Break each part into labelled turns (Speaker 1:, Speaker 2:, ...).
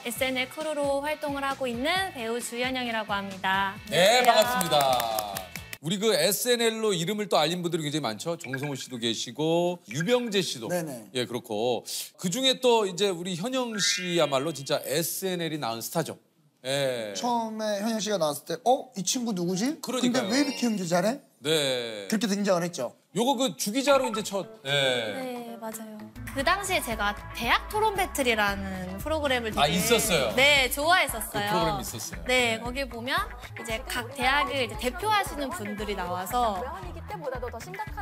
Speaker 1: SNL 크루로 활동을 하고 있는 배우 주현영이라고 합니다.
Speaker 2: 네,
Speaker 1: 안녕하세요.
Speaker 2: 반갑습니다. 우리 그 SNL로 이름을 또 알린 분들이 굉장히 많죠. 정성호 씨도 계시고 유병재 씨도
Speaker 3: 네네.
Speaker 2: 예 그렇고 그 중에 또 이제 우리 현영 씨야말로 진짜 SNL이 낳은 스타죠. 예.
Speaker 3: 처음에 현영 씨가 나왔을 때 이 친구 누구지?
Speaker 2: 그러니까요.
Speaker 3: 근데 왜 이렇게 연기 잘해?
Speaker 2: 네.
Speaker 3: 그렇게 등장을 했죠.
Speaker 2: 요거 그 주기자로 이제 첫. 예.
Speaker 1: 네, 맞아요. 그 당시에 제가 대학 토론 배틀이라는 프로그램을 되게
Speaker 2: 있었어요.
Speaker 1: 네, 좋아했었어요.
Speaker 2: 그 프로그램 있었어요.
Speaker 1: 네, 거기 보면 이제 각 대학을 이제 대표하시는 분들이 나와서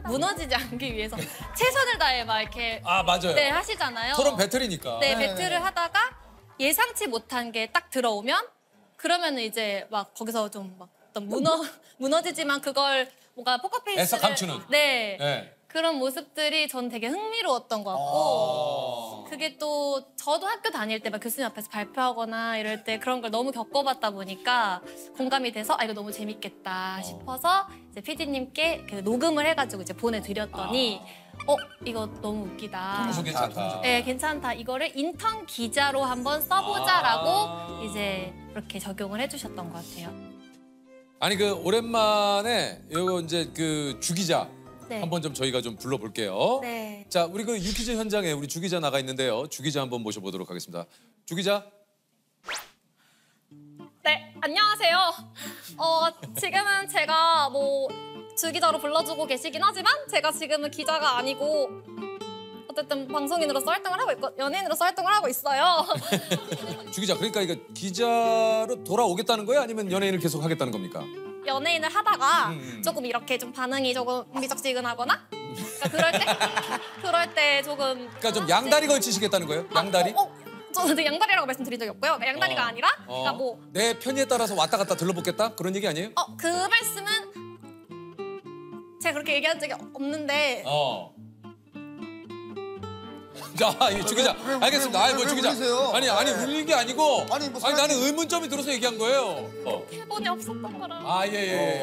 Speaker 1: 무너지지 않기 위해서 최선을 다해 막 이렇게
Speaker 2: 아 맞아요.
Speaker 1: 네, 하시잖아요.
Speaker 2: 토론 배틀이니까.
Speaker 1: 네, 배틀을 하다가 예상치 못한 게 딱 들어오면 그러면 이제 막 거기서 좀 막 어떤 무너지지만 그걸 뭔가 포커페이스를
Speaker 2: 애써 감추는.
Speaker 1: 네.
Speaker 2: 네.
Speaker 1: 그런 모습들이 전 되게 흥미로웠던 것 같고 그게 또 저도 학교 다닐 때 막 교수님 앞에서 발표하거나 이럴 때 그런 걸 너무 겪어봤다 보니까 공감이 돼서 이거 너무 재밌겠다 싶어서 이제 PD님께 그 녹음을 해가지고 이제 보내드렸더니 이거 너무 웃기다.
Speaker 2: 평소 괜찮다.
Speaker 1: 네, 괜찮다. 이거를 인턴 기자로 한번 써보자라고 이제 그렇게 적용을 해주셨던 것 같아요.
Speaker 2: 아니 그 오랜만에 요거 이제 그 주기자
Speaker 1: 네.
Speaker 2: 한번 좀 저희가 좀 불러볼게요.
Speaker 1: 네.
Speaker 2: 자, 우리 그 유퀴즈 현장에 우리 주기자 나가 있는데요. 주기자 한번 모셔보도록 하겠습니다. 주기자.
Speaker 1: 네, 안녕하세요. 지금은 제가 뭐 주기자로 불러주고 계시긴 하지만 제가 지금은 기자가 아니고 어쨌든 방송인으로서 활동을 하고 있고 연예인으로서 활동을 하고 있어요.
Speaker 2: 주기자, 그러니까 이거 기자로 돌아오겠다는 거예요? 아니면 연예인을 계속 하겠다는 겁니까?
Speaker 1: 연예인을 하다가 조금 이렇게 좀 반응이 조금 미적지근하거나 그럴 때 조금
Speaker 2: 그러니까 좀 양다리 걸치시겠다는 거예요? 양다리?
Speaker 1: 저는 양다리라고 말씀드린 적이 없고요. 그러니까 양다리가 아니라 그러니까 뭐
Speaker 2: 내 편의에 따라서 왔다 갔다 들러붙겠다? 그런 얘기 아니에요?
Speaker 1: 그 말씀은 제가 그렇게 얘기한 적이 없는데
Speaker 2: 자, 이 주기자. 알겠습니다. 아니, 뭐 주기자.
Speaker 3: 울리세요?
Speaker 2: 아니, 울린 게 아니고.
Speaker 3: 아니, 뭐
Speaker 2: 나는 의문점이 들어서 얘기한 거예요.
Speaker 1: 대본이 없었던 거라.
Speaker 2: 예.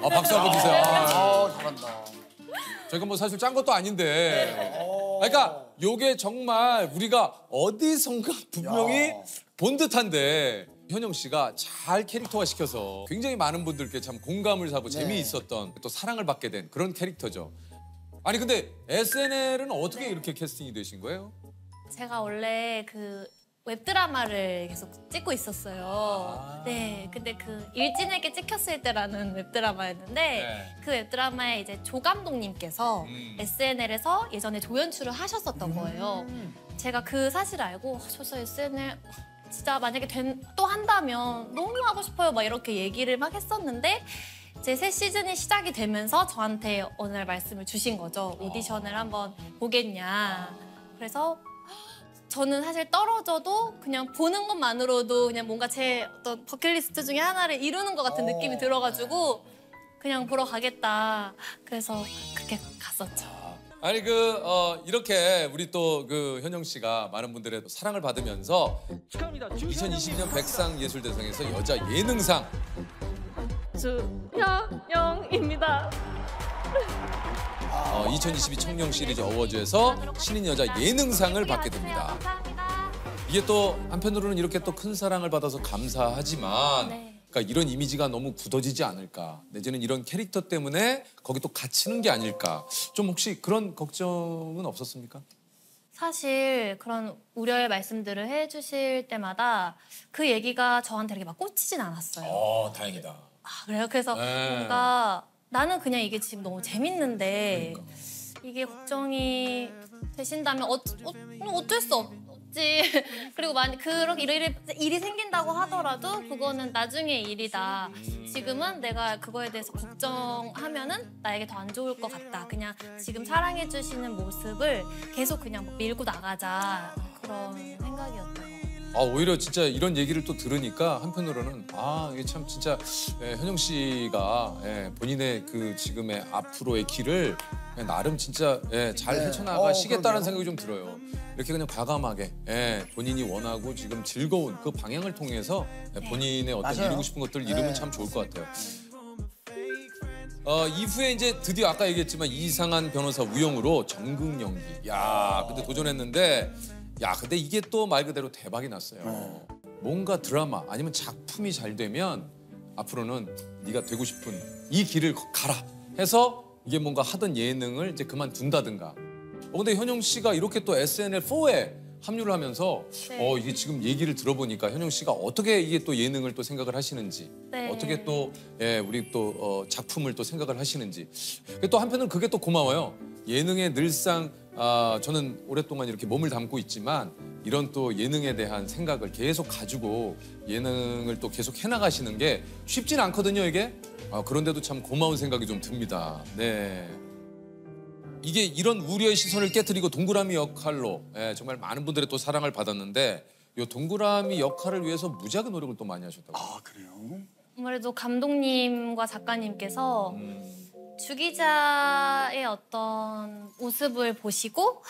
Speaker 2: 박수 한번 주세요.
Speaker 3: 잘한다.
Speaker 2: 저희가 뭐 사실 짠 것도 아닌데. 그러니까 요게 정말 우리가 어디선가 분명히 본 듯한데 현영 씨가 잘 캐릭터화 시켜서 굉장히 많은 분들께 참 공감을 사고 재미있었던 또 사랑을 받게 된 그런 캐릭터죠. 아니 근데 SNL은 어떻게 이렇게 캐스팅이 되신 거예요?
Speaker 1: 제가 원래 그 웹드라마를 계속 찍고 있었어요. 네, 근데 그 일진에게 찍혔을 때라는 웹드라마였는데 그 웹드라마에 이제 조 감독님께서 SNL에서 예전에 조연출을 하셨었던 거예요. 제가 그 사실을 알고 저 SNL 진짜 만약에 또 한다면 너무 하고 싶어요 막 이렇게 얘기를 막 했었는데 제 새 시즌이 시작이 되면서 저한테 어느 날 말씀을 주신 거죠. 오디션을 한번 보겠냐. 그래서 저는 사실 떨어져도 그냥 보는 것만으로도 그냥 뭔가 제 어떤 버킷리스트 중에 하나를 이루는 것 같은 느낌이 들어가지고 그냥 보러 가겠다. 그래서 그렇게 갔었죠.
Speaker 2: 아니 이렇게 우리 또 그 현영 씨가 많은 분들의 사랑을 받으면서 2022년 백상예술대상에서 여자 예능상
Speaker 1: 주현영입니다.
Speaker 2: 2022 청룡 시리즈 어워즈에서 신인 여자 예능상을 받게 됩니다.
Speaker 1: 감사합니다.
Speaker 2: 이게 또 한편으로는 이렇게 또 큰 사랑을 받아서 감사하지만
Speaker 1: 네.
Speaker 2: 그러니까 이런 이미지가 너무 굳어지지 않을까 내지는 이런 캐릭터 때문에 거기 또 갇히는 게 아닐까 좀 혹시 그런 걱정은 없었습니까?
Speaker 1: 사실 그런 우려의 말씀들을 해주실 때마다 그 얘기가 저한테 이렇게 막 꽂히진 않았어요.
Speaker 2: 다행이다.
Speaker 1: 그래요? 그래서 뭔가 나는 그냥 이게 지금 너무 재밌는데 이게 걱정이 되신다면 어쩔 수 없지. 그리고 만약 그렇게 일이 생긴다고 하더라도 그거는 나중의 일이다. 지금은 내가 그거에 대해서 걱정하면은 나에게 더 안 좋을 것 같다. 그냥 지금 사랑해 주시는 모습을 계속 그냥 뭐 밀고 나가자. 그런 생각이었던 것 같아요.
Speaker 2: 오히려 진짜 이런 얘기를 또 들으니까 한편으로는 이게 참 진짜 현영 씨가 본인의 그 지금의 앞으로의 길을 나름 진짜 잘 헤쳐나가시겠다는 생각이 좀 들어요. 이렇게 그냥 과감하게 본인이 원하고 지금 즐거운 그 방향을 통해서 본인의 어떤
Speaker 3: 맞아요.
Speaker 2: 이루고 싶은 것들을 이루면 참 좋을 것 같아요. 이후에 이제 드디어 아까 얘기했지만 이상한 변호사 우영우로 전극 연기. 야, 근데 도전했는데 근데 이게 또 말 그대로 대박이 났어요. 뭔가 드라마 아니면 작품이 잘 되면 앞으로는 네가 되고 싶은 이 길을 가라 해서 이게 뭔가 하던 예능을 이제 그만둔다든가. 근데 현영 씨가 이렇게 또 SNL4에 합류를 하면서
Speaker 1: 네.
Speaker 2: 이게 지금 얘기를 들어보니까 현영 씨가 어떻게 이게 또 예능을 또 생각을 하시는지
Speaker 1: 네.
Speaker 2: 어떻게 또 우리 또 작품을 또 생각을 하시는지 또 한편으로는 그게 또 고마워요. 예능에 늘상 저는 오랫동안 이렇게 몸을 담고 있지만 이런 또 예능에 대한 생각을 계속 가지고 예능을 또 계속 해나가시는 게 쉽진 않거든요, 이게. 그런데도 참 고마운 생각이 좀 듭니다. 네. 이게 이런 우려의 시선을 깨트리고 동그라미 역할로 정말 많은 분들의 또 사랑을 받았는데 이 동그라미 역할을 위해서 무지하게 노력을 또 많이 하셨다고.
Speaker 3: 그래요?
Speaker 1: 아무래도 감독님과 작가님께서 주 기자의 어떤 모습을 보시고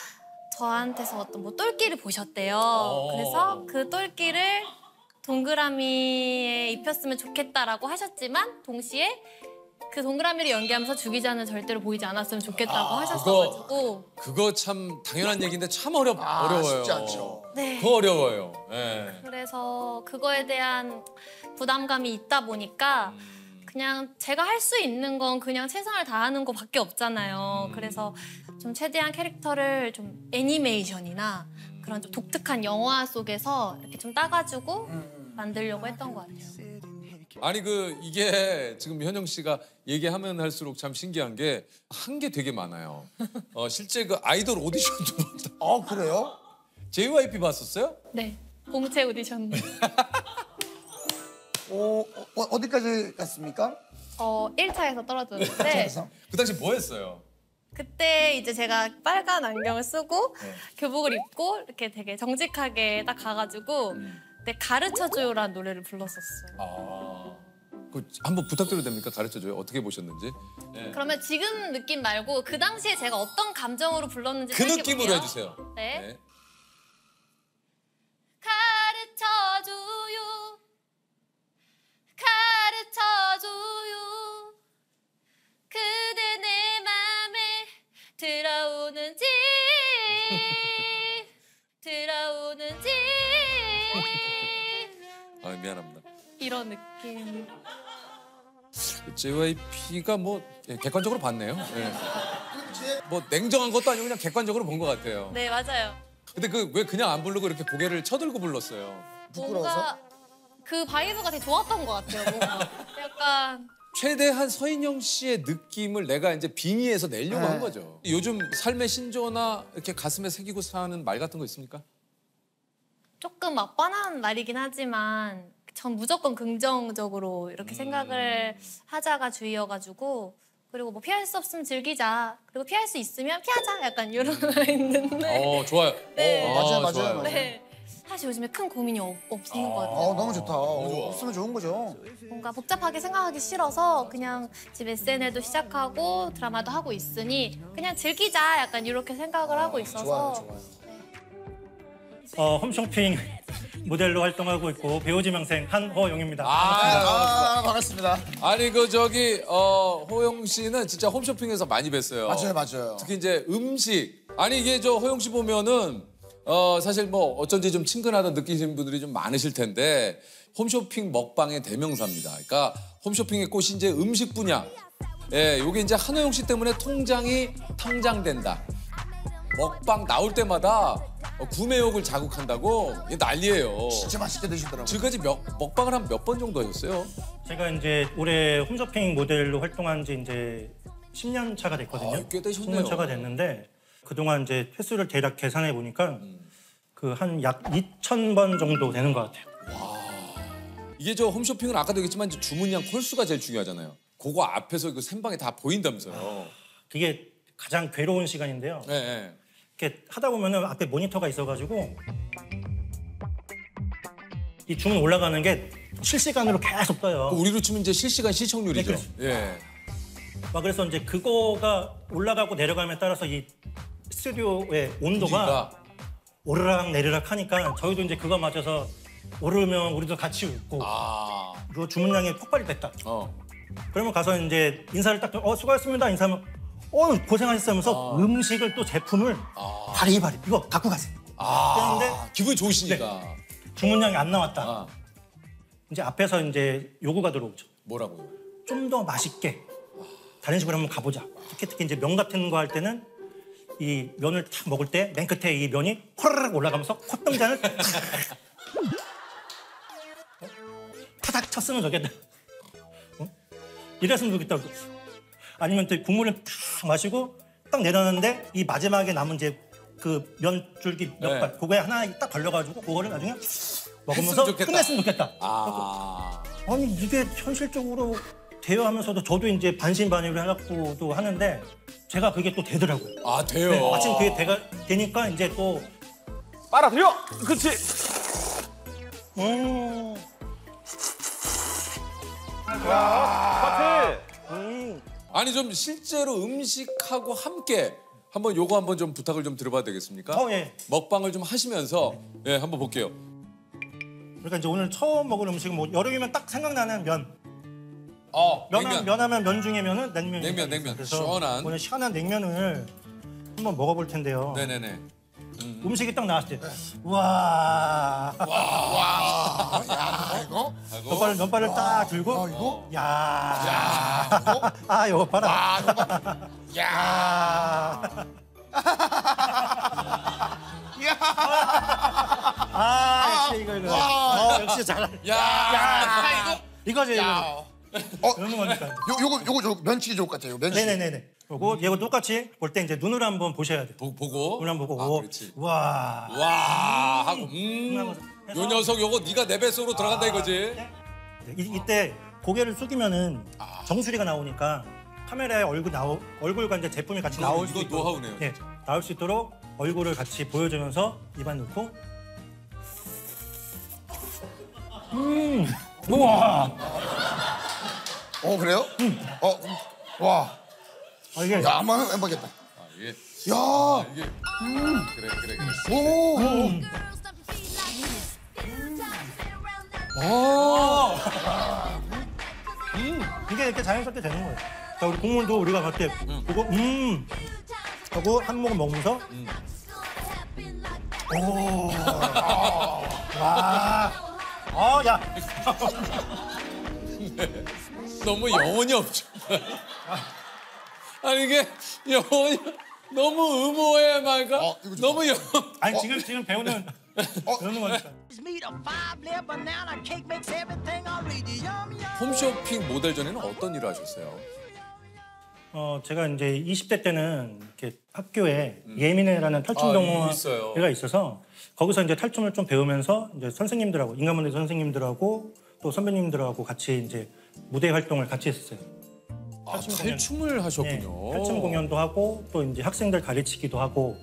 Speaker 1: 저한테서 어떤 뭐 똘끼를 보셨대요. 그래서 그 똘끼를 동그라미에 입혔으면 좋겠다라고 하셨지만 동시에 그 동그라미를 연기하면서 주 기자는 절대로 보이지 않았으면 좋겠다고 하셨어가지고
Speaker 2: 그거 참 당연한 얘기인데 참 어려워요.
Speaker 3: 쉽지 않죠.
Speaker 1: 네.
Speaker 2: 더 어려워요. 예.
Speaker 1: 그래서 그거에 대한 부담감이 있다 보니까 그냥 제가 할 수 있는 건 그냥 최선을 다하는 거밖에 없잖아요. 그래서 좀 최대한 캐릭터를 좀 애니메이션이나 그런 좀 독특한 영화 속에서 이렇게 좀 따가지고 만들려고 했던 것 같아요.
Speaker 2: 아니 이게 지금 현영 씨가 얘기하면 할수록 참 신기한 게 한 게 되게 많아요. 실제 그 아이돌 오디션도
Speaker 3: 그래요?
Speaker 2: JYP 봤었어요?
Speaker 1: 네, 공채 오디션.
Speaker 3: 어디까지 갔습니까?
Speaker 1: 1차에서 떨어졌는데
Speaker 3: 그래서?
Speaker 2: 그 당시 뭐 했어요?
Speaker 1: 그때 이제 제가 빨간 안경을 쓰고 교복을 입고 이렇게 되게 정직하게 딱 가가지고 네, 가르쳐줘요라는 노래를 불렀었어요.
Speaker 2: 그 한번 부탁드려도 됩니까? 가르쳐줘요. 어떻게 보셨는지. 네.
Speaker 1: 그러면 지금 느낌 말고 그 당시에 제가 어떤 감정으로 불렀는지
Speaker 2: 그
Speaker 1: 짧게
Speaker 2: 느낌으로
Speaker 1: 볼게요.
Speaker 2: 해주세요.
Speaker 1: 네.
Speaker 2: 네.
Speaker 1: 가르쳐줘요 가르쳐줘요 그대 내 맘에 들어오는지 들어오는지
Speaker 2: 미안합니다.
Speaker 1: 이런 느낌.
Speaker 2: JYP가 뭐 객관적으로 봤네요. 네. 뭐 냉정한 것도 아니고 그냥 객관적으로 본 것 같아요.
Speaker 1: 네 맞아요.
Speaker 2: 근데 왜 그냥 안 부르고 이렇게 고개를 쳐들고 불렀어요?
Speaker 3: 부끄러워서?
Speaker 1: 뭔가 그 바이브가 되게 좋았던 것 같아요. 뭔가 약간
Speaker 2: 최대한 서인영 씨의 느낌을 내가 이제 빙의해서 내려고 한 거죠. 요즘 삶의 신조나 이렇게 가슴에 새기고 사는 말 같은 거 있습니까?
Speaker 1: 조금 뻔한 말이긴 하지만 전 무조건 긍정적으로 이렇게 생각을 하자가 주의여가지고 그리고 뭐 피할 수 없으면 즐기자 그리고 피할 수 있으면 피하자 약간 이런 말이 있는데
Speaker 2: 좋아요.
Speaker 1: 네.
Speaker 3: 맞아요.
Speaker 2: 좋아요.
Speaker 1: 네. 사실 요즘에 큰 고민이 없는 것 같아요.
Speaker 3: 너무 좋다. 없으면 좋은 거죠.
Speaker 1: 뭔가 복잡하게 생각하기 싫어서 그냥 지금 SNL도 시작하고 드라마도 하고 있으니 그냥 즐기자 약간 이렇게 생각을 하고 있어서
Speaker 3: 좋아요.
Speaker 4: 홈쇼핑 모델로 활동하고 있고 배우 지망생 한호용입니다.
Speaker 3: 반갑습니다.
Speaker 2: 아니 호영 씨는 진짜 홈쇼핑에서 많이 뵀어요.
Speaker 3: 맞아요.
Speaker 2: 특히 이제 음식. 아니 이게 호영 씨 보면은 사실 뭐 어쩐지 좀 친근하다 느끼시는 분들이 좀 많으실 텐데 홈쇼핑 먹방의 대명사입니다. 그러니까 홈쇼핑의 꽃이 이제 음식 분야. 요게 이제 한호영 씨 때문에 통장이 텅장된다. 먹방 나올 때마다 구매욕을 자극한다고 이게 난리예요.
Speaker 3: 진짜 맛있게 드시더라고요.
Speaker 2: 지금까지 먹방을 한 몇 번 정도 하셨어요?
Speaker 4: 제가 이제 올해 홈쇼핑 모델로 활동한 지 이제 10년 차가 됐거든요.
Speaker 2: 꽤 되셨네요.
Speaker 4: 10년 차가 됐는데 그동안 이제 횟수를 대략 계산해 보니까 그 한 약 2,000번 정도 되는 것 같아요.
Speaker 2: 이게 홈쇼핑은 아까도 얘기했지만 이제 주문량 콜수가 제일 중요하잖아요. 그거 앞에서 그 생방에 다 보인다면서요.
Speaker 4: 그게 가장 괴로운 시간인데요.
Speaker 2: 네.
Speaker 4: 이렇게 하다 보면은 앞에 모니터가 있어가지고 이 주문 올라가는 게 실시간으로 계속 떠요.
Speaker 2: 우리로 치면 이제 실시간 시청률이죠.
Speaker 4: 네, 그렇죠.
Speaker 2: 예.
Speaker 4: 그래서 이제 그거가 올라가고 내려감에 따라서 이 스튜디오의 온도가
Speaker 2: 그러니까
Speaker 4: 오르락 내리락 하니까 저희도 이제 그거 맞춰서 오르면 우리도 같이 웃고 그리고 주문량이 폭발이 됐다. 그러면 가서 이제 인사를 딱 수고하셨습니다 인사하면 고생하셨으면서 음식을 또 제품을 바리바리 이거 갖고 가세요. 그런데
Speaker 2: 기분이 좋으시니까.
Speaker 4: 주문량이 안 나왔다.
Speaker 2: 아,
Speaker 4: 이제 앞에서 이제 요구가 들어오죠.
Speaker 2: 뭐라고요?
Speaker 4: 좀 더 맛있게 다른 식으로 한번 가보자. 특히 이제 면 같은 거 할 때는 이 면을 탁 먹을 때 맨 끝에 이 면이 호라락 올라가면서 콧등잔을 타닥 쳤으면 좋겠다. 어? 이랬으면 좋겠다. 아니면 또 국물을 탁 마시고 딱 내려놨는데 이 마지막에 남은 이제 그 면줄기 몇
Speaker 2: 네.
Speaker 4: 발 그거에 하나 딱 걸려가지고 그거를 나중에 먹으면서
Speaker 2: 했으면 좋겠다.
Speaker 4: 끝냈으면 좋겠다.
Speaker 2: 아,
Speaker 4: 아니 이게 현실적으로 대여하면서도 저도 이제 반신반의를 해갖고도 하는데 제가 그게 또 되더라고요.
Speaker 2: 아 돼요.
Speaker 4: 네, 마침 그게 되니까 이제 또
Speaker 5: 빨아들여. 그렇지. 파트.
Speaker 2: 아니 좀 실제로 음식하고 함께 한번 요거 한번 좀 부탁을 좀 드려봐도 되겠습니까?
Speaker 4: 예.
Speaker 2: 먹방을 좀 하시면서 예 한번 볼게요.
Speaker 4: 그러니까 이제 오늘 처음 먹을 음식은 뭐 여름이면 딱 생각나는 면.
Speaker 2: 냉면.
Speaker 4: 면하면 면 중에 면은 냉면.
Speaker 2: 냉면.
Speaker 4: 그래서
Speaker 2: 시원한.
Speaker 4: 오늘 시원한 냉면을 한번 먹어볼 텐데요.
Speaker 2: 네네네.
Speaker 4: 음식이 딱 나왔을 때, 와.
Speaker 3: 야, 이거?
Speaker 4: 면발을 딱 들고,
Speaker 3: 이거?
Speaker 4: 야. 아, 이거 봐라.
Speaker 3: 야.
Speaker 4: 역시 이거. 역시 잘.
Speaker 2: 야,
Speaker 4: 이거지, 이거.
Speaker 3: 어,
Speaker 4: 이런 거니까.
Speaker 3: 요거 저 면치기 좋을 것 같아요. 면치기.
Speaker 4: 네네네네. 그리고 이거 똑같이 볼 때 이제 눈으로 한번 보셔야 돼.
Speaker 2: 보고.
Speaker 4: 눈을 한번 보고.
Speaker 2: 아,
Speaker 4: 오,
Speaker 2: 그렇지.
Speaker 4: 와.
Speaker 2: 와 하고
Speaker 4: 해서-
Speaker 2: 요 녀석 요거 네가 내 뱃속으로 들어간다 이거지.
Speaker 4: 이때 고개를 숙이면은 정수리가 나오니까 카메라에 얼굴과 이제 제품이 같이 나올 수
Speaker 2: 이거
Speaker 4: 있도록
Speaker 2: 노하우네요,
Speaker 4: 네, 나올 수 있도록 얼굴을 같이 보여주면서 입안 넣고 우와
Speaker 3: 그래요? 와.
Speaker 4: 이게
Speaker 3: 야, 한번 해보겠다.
Speaker 2: 아, 이게
Speaker 3: 야.
Speaker 2: 이게 그래.
Speaker 3: 오.
Speaker 4: 이게 이렇게 자연스럽게 되는 거예요. 자, 우리 국물도 우리가 갈 때 보고 하고 한 모금 먹으면서 야.
Speaker 2: 너무 영혼이 없죠. 아니 이게 영혼이 너무 의모해 말까?
Speaker 3: 이거 좋다.
Speaker 2: 너무 영.
Speaker 4: 아니 지금 배우는 거니까.
Speaker 6: Meat, a five-layer banana cake makes everything already yum yum.
Speaker 2: 홈쇼핑 모델 전에는 어떤 일을 하셨어요?
Speaker 4: 제가 이제 20대 때는 이렇게 학교에 예민회라는 탈춤 동호회가 있어서 거기서 이제 탈춤을 좀 배우면서 이제 선생님들하고 인간문화 선생님들하고 또 선배님들하고 같이 이제 무대 활동을 같이 했었어요.
Speaker 2: 탈춤을 하셨군요.
Speaker 4: 네, 탈춤 공연도 하고 또 이제 학생들 가르치기도 하고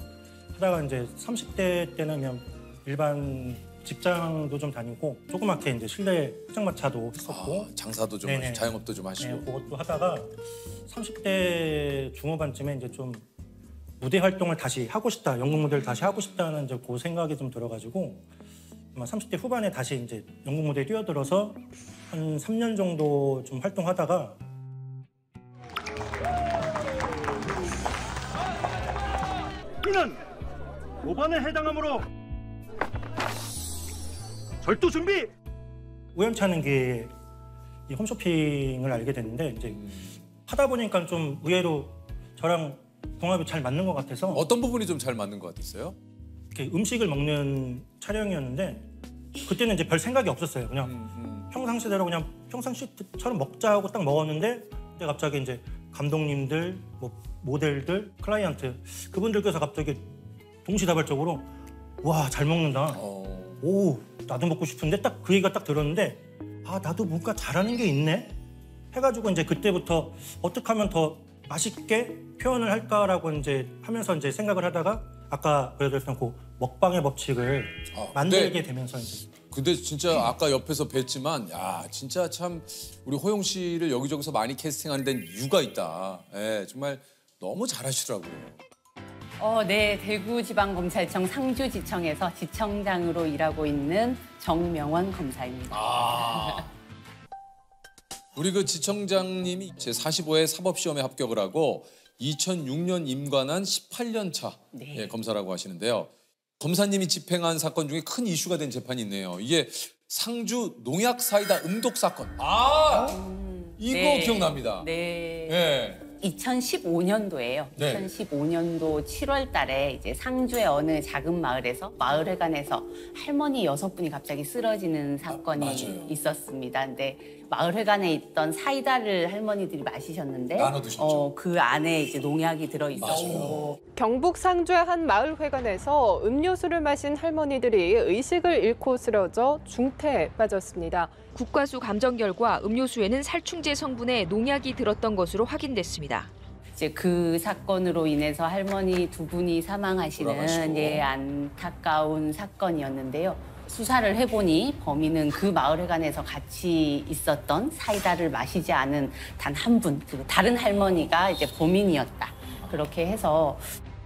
Speaker 4: 하다가 이제 30대 때는 그냥 일반 직장도 좀 다니고 조그맣게 이제 실내 포장마차도 했었고
Speaker 2: 장사도 좀
Speaker 4: 네네.
Speaker 2: 하시고 자영업도 좀 하시고.
Speaker 4: 네, 그것도 하다가 30대 중후반쯤에 이제 좀 무대 활동을 다시 하고 싶다, 연극 무대를 다시 하고 싶다는 이제 그 생각이 좀 들어가지고 아마 30대 후반에 다시 이제 연극 무대에 뛰어들어서 한 3년 정도 좀 활동하다가
Speaker 5: 이는 5번에 해당하므로 절도 준비.
Speaker 4: 우연찮은 게 이 홈쇼핑을 알게 됐는데 이제 하다 보니까 좀 의외로 저랑 궁합이 잘 맞는 것 같아서
Speaker 2: 어떤 부분이 좀 잘 맞는 것 같았어요?
Speaker 4: 이렇게 음식을 먹는 촬영이었는데 그때는 이제 별 생각이 없었어요. 그냥 평상시대로 그냥 평상시처럼 먹자 하고 딱 먹었는데 근데 갑자기 이제 감독님들, 뭐 모델들, 클라이언트 그분들께서 갑자기 동시다발적으로 와, 잘 먹는다. 오, 나도 먹고 싶은데 딱 그 얘기가 딱 들었는데 아, 나도 뭔가 잘하는 게 있네? 해가지고 이제 그때부터 어떻게 하면 더 맛있게 표현을 할까라고 이제 하면서 이제 생각을 하다가 아까 보여드렸던 그 먹방의 법칙을 만들게 되면서 이제
Speaker 2: 근데 진짜 아까 옆에서 뵀지만 야 진짜 참 우리 호영 씨를 여기저기서 많이 캐스팅하는 데는 이유가 있다. 예, 정말 너무 잘하시더라고요.
Speaker 7: 네, 대구지방검찰청 상주지청에서 지청장으로 일하고 있는 정명원 검사입니다.
Speaker 2: 우리 그 지청장님이 제45회 사법시험에 합격을 하고 2006년 임관한 18년 차
Speaker 7: 네.
Speaker 2: 예, 검사라고 하시는데요. 검사님이 집행한 사건 중에 큰 이슈가 된 재판이 있네요. 이게 상주 농약 사이다 음독 사건. 이거
Speaker 7: 네.
Speaker 2: 기억납니다.
Speaker 7: 네.
Speaker 2: 네.
Speaker 7: 2015년도예요.
Speaker 2: 네.
Speaker 7: 2015년도 7월 달에 이제 상주의 어느 작은 마을에서 마을회관에서 할머니 6분이 갑자기 쓰러지는 사건이
Speaker 2: 맞아요.
Speaker 7: 있었습니다. 근데 마을회관에 있던 사이다를 할머니들이 마시셨는데
Speaker 2: 나눠 드셨죠.
Speaker 7: 그 안에 이제 농약이 들어 있었고
Speaker 8: 경북 상주의 한 마을회관에서 음료수를 마신 할머니들이 의식을 잃고 쓰러져 중태에 빠졌습니다.
Speaker 9: 국과수 감정 결과 음료수에는 살충제 성분의 농약이 들었던 것으로 확인됐습니다.
Speaker 7: 이제 그 사건으로 인해서 할머니 2분이 사망하시는
Speaker 2: 돌아가시고.
Speaker 7: 안타까운 사건이었는데요. 수사를 해보니 범인은 그 마을회관에서 같이 있었던 사이다를 마시지 않은 단 한 분, 그 다른 할머니가 이제 범인이었다. 그렇게 해서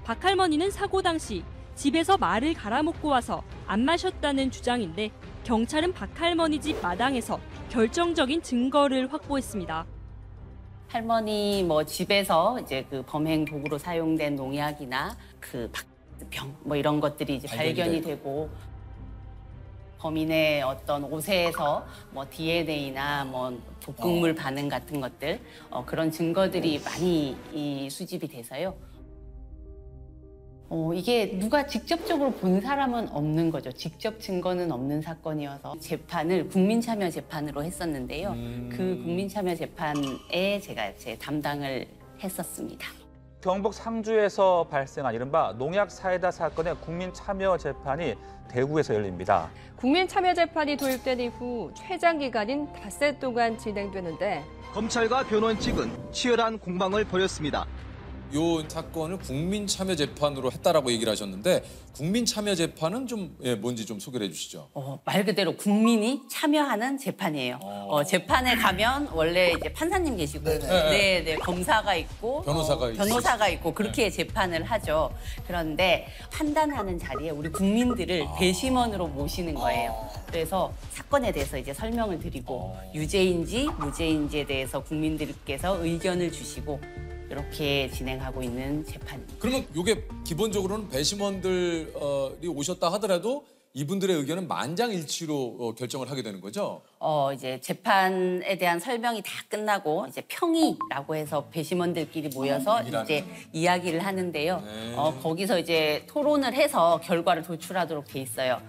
Speaker 10: 박 할머니는 사고 당시 집에서 말을 갈아먹고 와서 안 마셨다는 주장인데 경찰은 박 할머니 집 마당에서 결정적인 증거를 확보했습니다.
Speaker 7: 할머니 뭐 집에서 이제 그 범행 도구로 사용된 농약이나 그 박병 뭐 이런 것들이 이제 발견이 되고 범인의 어떤 옷에서 뭐 DNA나 뭐 독극물 반응 같은 것들 그런 증거들이 많이 수집이 돼서요. 이게 누가 직접적으로 본 사람은 없는 거죠. 직접 증거는 없는 사건이어서 재판을 국민참여재판으로 했었는데요. 그 국민참여재판에 제가 제 담당을 했었습니다.
Speaker 11: 경북 상주에서 발생한 이른바 농약 사이다 사건의 국민참여재판이 대구에서 열립니다.
Speaker 8: 국민참여재판이 도입된 이후 최장 기간인 닷새 동안 진행되는데
Speaker 12: 검찰과 변호인 측은 치열한 공방을 벌였습니다.
Speaker 2: 요 사건을 국민참여재판으로 했다라고 얘기를 하셨는데 국민참여재판은 좀 뭔지 좀 소개를 해주시죠.
Speaker 7: 말 그대로 국민이 참여하는 재판이에요. 재판에 가면 원래 이제 판사님 계시고, 네, 검사가 있고, 변호사가 있고 그렇게 재판을 하죠. 그런데 판단하는 자리에 우리 국민들을 배심원으로 모시는 거예요. 그래서 사건에 대해서 이제 설명을 드리고 유죄인지 무죄인지에 대해서 국민들께서 의견을 주시고. 이렇게 진행하고 있는 재판입니다.
Speaker 2: 그러면 이게 기본적으로는 배심원들이 오셨다 하더라도 이분들의 의견은 만장일치로 결정을 하게 되는 거죠?
Speaker 7: 이제 재판에 대한 설명이 다 끝나고 이제 평의라고 해서 배심원들끼리 모여서 이제 이야기를 하는데요. 거기서 이제 토론을 해서 결과를 도출하도록 돼 있어요.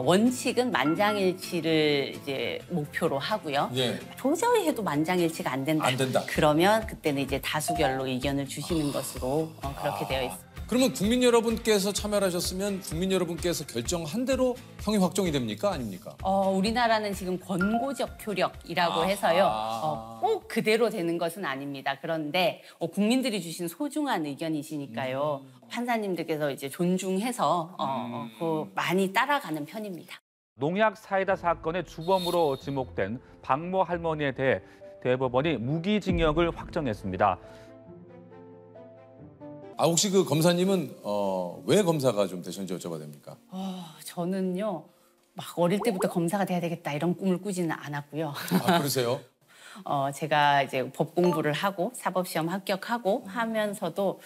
Speaker 7: 원칙은 만장일치를 이제 목표로 하고요. 도저히 해도 만장일치가 안 된다. 그러면 그때는 이제 다수결로 의견을 주시는 것으로 그렇게 되어 있습니다.
Speaker 2: 그러면 국민 여러분께서 참여를 하셨으면 국민 여러분께서 결정한 대로 형이 확정이 됩니까? 아닙니까?
Speaker 7: 우리나라는 지금 권고적 효력이라고 해서요. 꼭 그대로 되는 것은 아닙니다. 그런데 국민들이 주신 소중한 의견이시니까요. 판사님들께서 이제 존중해서 그 많이 따라가는 편입니다.
Speaker 11: 농약 사이다 사건의 주범으로 지목된 박모 할머니에 대해 대법원이 무기징역을 확정했습니다.
Speaker 2: 혹시 그 검사님은 왜 검사가 좀 되셨는지 여쭤봐도 됩니까?
Speaker 7: 저는요. 막 어릴 때부터 검사가 돼야 되겠다 이런 꿈을 꾸지는 않았고요.
Speaker 2: 그러세요?
Speaker 7: 제가 이제 법 공부를 하고 사법시험 합격하고 하면서도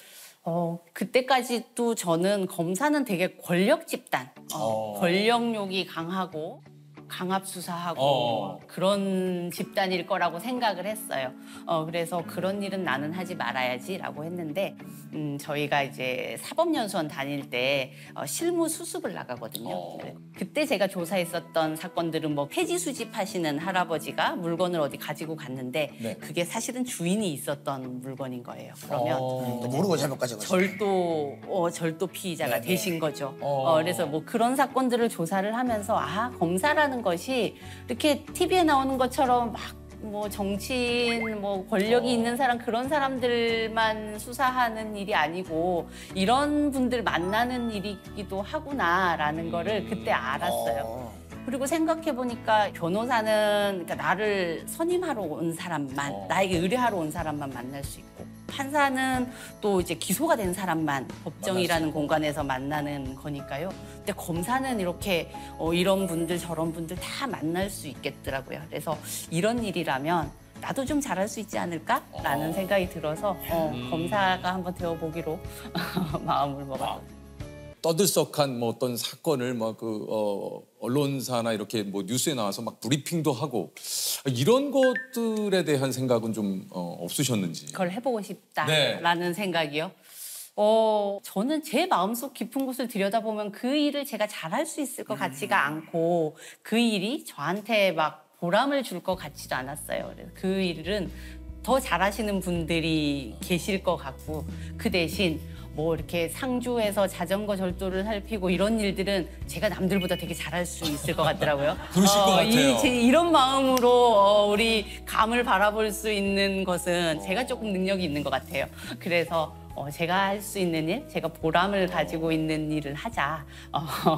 Speaker 7: 그때까지도 저는 검사는 되게 권력 집단, 권력욕이 강하고 강압 수사하고 그런 집단일 거라고 생각을 했어요. 그래서 그런 일은 나는 하지 말아야지라고 했는데 저희가 이제 사법연수원 다닐 때 실무 수습을 나가거든요. 그때 제가 조사했었던 사건들은 뭐 폐지 수집하시는 할아버지가 물건을 어디 가지고 갔는데 그게 사실은 주인이 있었던 물건인 거예요. 그러면
Speaker 3: 모르고 잘못까지
Speaker 7: 절도 피의자가 되신 거죠. 그래서 뭐 그런 사건들을 조사를 하면서 검사라는 것이 이렇게 TV에 나오는 것처럼 막 뭐 정치인, 뭐 권력이 있는 사람 그런 사람들만 수사하는 일이 아니고 이런 분들 만나는 일이기도 하구나라는 거를 그때 알았어요. 그리고 생각해보니까 변호사는 그러니까 나를 선임하러 온 사람만, 나에게 의뢰하러 온 사람만 만날 수 있고 판사는 또 이제 기소가 된 사람만 법정이라는 공간에서 만나는 거니까요. 근데 검사는 이렇게 이런 분들 저런 분들 다 만날 수 있겠더라고요. 그래서 이런 일이라면 나도 좀 잘할 수 있지 않을까라는 생각이 들어서 검사가 한번 되어보기로 마음을 먹었어요.
Speaker 2: 떠들썩한 뭐 어떤 사건을 막 언론사나 이렇게 뭐 뉴스에 나와서 막 브리핑도 하고 이런 것들에 대한 생각은 좀 없으셨는지.
Speaker 7: 그걸 해보고 싶다라는 생각이요. 저는 제 마음속 깊은 곳을 들여다보면 그 일을 제가 잘할 수 있을 것 같지가 않고 그 일이 저한테 막 보람을 줄 것 같지도 않았어요. 그래서 그 일은 더 잘하시는 분들이 계실 것 같고 그 대신 뭐 이렇게 상주에서 자전거 절도를 살피고 이런 일들은 제가 남들보다 되게 잘할 수 있을 것 같더라고요.
Speaker 2: 그러실 것 같아요.
Speaker 7: 이런 마음으로 우리 감을 바라볼 수 있는 것은 제가 조금 능력이 있는 것 같아요. 그래서 제가 할 수 있는 일, 제가 보람을 가지고 있는 일을 하자.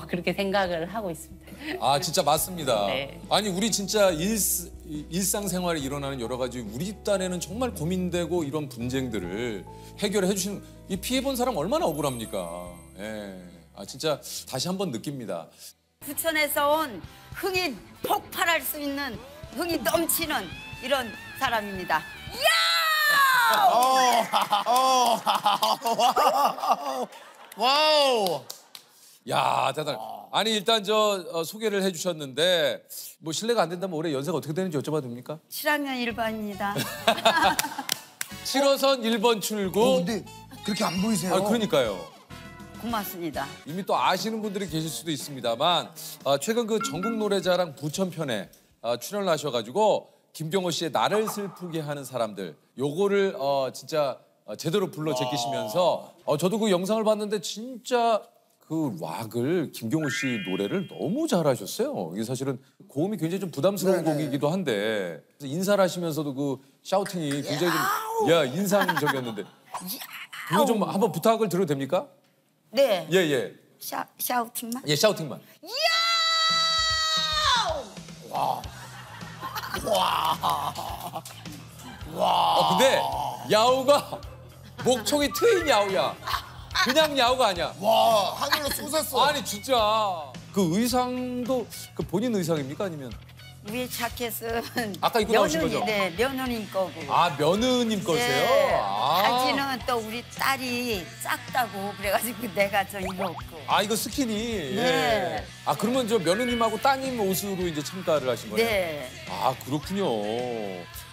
Speaker 7: 그렇게 생각을 하고 있습니다.
Speaker 2: 아, 진짜 맞습니다.
Speaker 7: 네.
Speaker 2: 아니, 우리 진짜 일상생활에 일어나는 여러 가지 우리 집단에는 정말 고민되고 이런 분쟁들을 해결해 주시는 이 피해본 사람 얼마나 억울합니까? 예. 아, 진짜 다시 한번 느낍니다.
Speaker 13: 부천에서 온 흥이 폭발할 수 있는 흥이 넘치는 이런 사람입니다. 야!
Speaker 3: 와우.
Speaker 2: 야, 대단. 아니 일단 소개를 해주셨는데 뭐 실례가 안 된다면 올해 연세가 어떻게 되는지 여쭤봐도 됩니까?
Speaker 13: 7학년 1반입니다.
Speaker 2: 7호선 1번 출구.
Speaker 3: 근데 그렇게 안 보이세요?
Speaker 2: 아, 그러니까요.
Speaker 13: 고맙습니다.
Speaker 2: 이미 또 아시는 분들이 계실 수도 있습니다만 최근 그 전국 노래자랑 부천편에 출연을 하셔가지고 김경호 씨의 나를 슬프게 하는 사람들 요거를 진짜 제대로 불러 제끼시면서 저도 그 영상을 봤는데 진짜 그 락을 김경호 씨 노래를 너무 잘하셨어요. 이게 사실은 고음이 굉장히 좀 부담스러운 곡이기도 한데 인사를 하시면서도 그 샤우팅이 굉장히 좀 인상적이었는데 그거 좀 한번 부탁을 드려도 됩니까?
Speaker 13: 네.
Speaker 2: 예.
Speaker 13: 샤우팅만?
Speaker 2: 예, 샤우팅만.
Speaker 3: 와.
Speaker 2: 근데 야우가 목청이 트인 야우야. 그냥 야우가 아니야.
Speaker 3: 와, 하늘로 솟았어.
Speaker 2: 아니 진짜 그 의상도 그 본인 의상입니까 아니면?
Speaker 13: 위에 자켓은
Speaker 2: 아까 입고 나오신 거죠?
Speaker 13: 네, 며느님 거고.
Speaker 2: 아, 며느님 거세요?
Speaker 13: 네.
Speaker 2: 아.
Speaker 13: 바지는 또 우리 딸이 작다고 그래가지고 내가 저 입었고.
Speaker 2: 아, 이거 스키니.
Speaker 13: 네.
Speaker 2: 예. 아, 그러면 저 며느님하고 따님 옷으로 이제 참가를 하신 거예요?
Speaker 13: 네.
Speaker 2: 아, 그렇군요.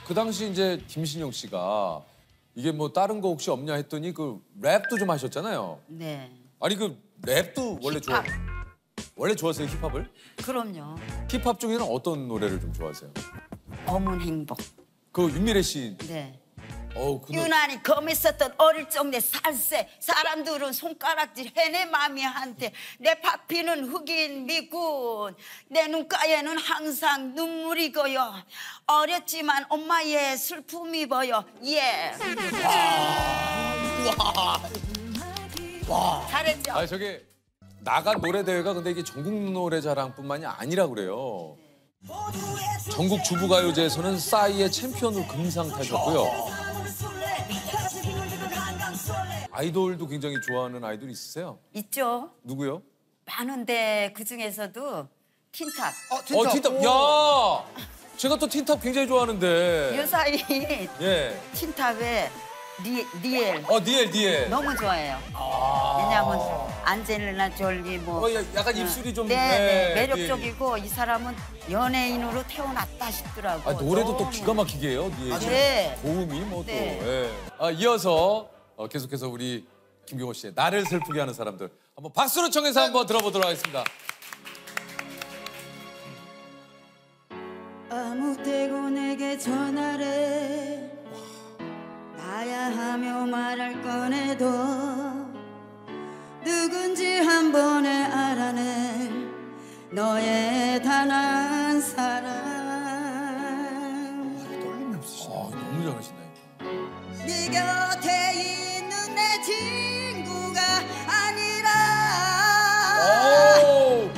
Speaker 2: 그 당시 이제 김신영 씨가 이게 뭐 다른 거 혹시 없냐 했더니 그 랩도 좀 하셨잖아요.
Speaker 13: 네.
Speaker 2: 아니 그 랩도 원래
Speaker 13: 힙합.
Speaker 2: 원래 좋아하세요, 힙합을?
Speaker 13: 그럼요.
Speaker 2: 힙합 중에는 어떤 노래를 좀 좋아하세요?
Speaker 13: 어문 행복.
Speaker 2: 그 윤미래 씨.
Speaker 13: 네.
Speaker 2: 그
Speaker 13: 유난히 검했었던 어릴 적 내 살세. 사람들은 손가락질 해내 마미한테. 내 파피는 흑인 미군. 내 눈가에는 항상 눈물이 고여. 어렸지만 엄마의 슬픔이 보여. 예.
Speaker 2: 와.
Speaker 13: 잘했죠?
Speaker 2: 아니 저게 나간 노래 대회가 근데 이게 전국 노래자랑뿐만이 아니라 그래요. 전국 주부가요제에서는 싸이의 챔피언으로 금상 타셨고요. 아이돌도 굉장히 좋아하는 아이돌 있으세요?
Speaker 13: 있죠.
Speaker 2: 누구요?
Speaker 13: 많은데 그 중에서도 틴탑.
Speaker 2: 틴탑. 야, 제가 또 틴탑 굉장히 좋아하는데.
Speaker 13: 요사이
Speaker 2: 예.
Speaker 13: 틴탑의 니엘.
Speaker 2: 니엘.
Speaker 13: 너무 좋아해요. 왜냐하면 안젤리나 졸리 뭐.
Speaker 2: 약간 입술이 좀.
Speaker 13: 네, 매력적이고 이 사람은 연예인으로 태어났다 싶더라고요.
Speaker 2: 노래도 또 기가 막히게 해요, 니엘.
Speaker 13: 네.
Speaker 2: 고음이 뭐 또.
Speaker 13: 네.
Speaker 2: 예. 이어서 계속해서 우리 김경호 씨의 나를 슬프게 하는 사람들 한번 박수를 청해서 한번 들어보도록 하겠습니다.
Speaker 14: 아무 때고 내게 전화를 나야 하며 말할 꺼내도 누군지 한 번에 알아낼 너의 단 한 사랑.
Speaker 3: 떨림이 없으시네.
Speaker 2: 너무 잘하시네.
Speaker 14: 네 곁에 있는 내 친구가 아니라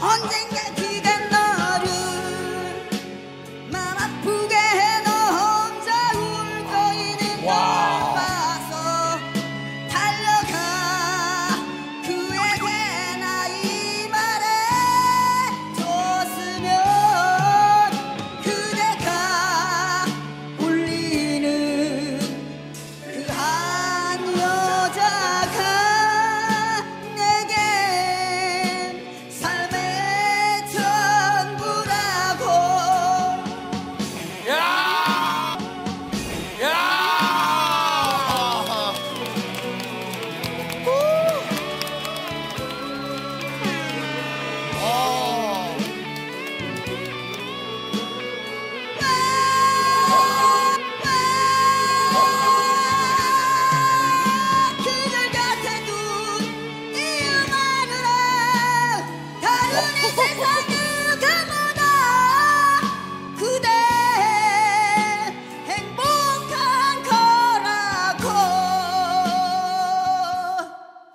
Speaker 14: 언젠가 기간 너를 맘 아프게 해 너 혼자 울고 있는 걸 봐서 달려가 그에게 나 이 말해 줬어.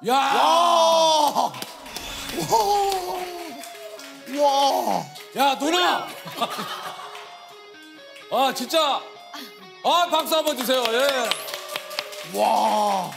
Speaker 2: 야!
Speaker 3: 와!
Speaker 2: 야, 누나! 아, 진짜. 아, 박수 한번 주세요. 예.
Speaker 3: 와!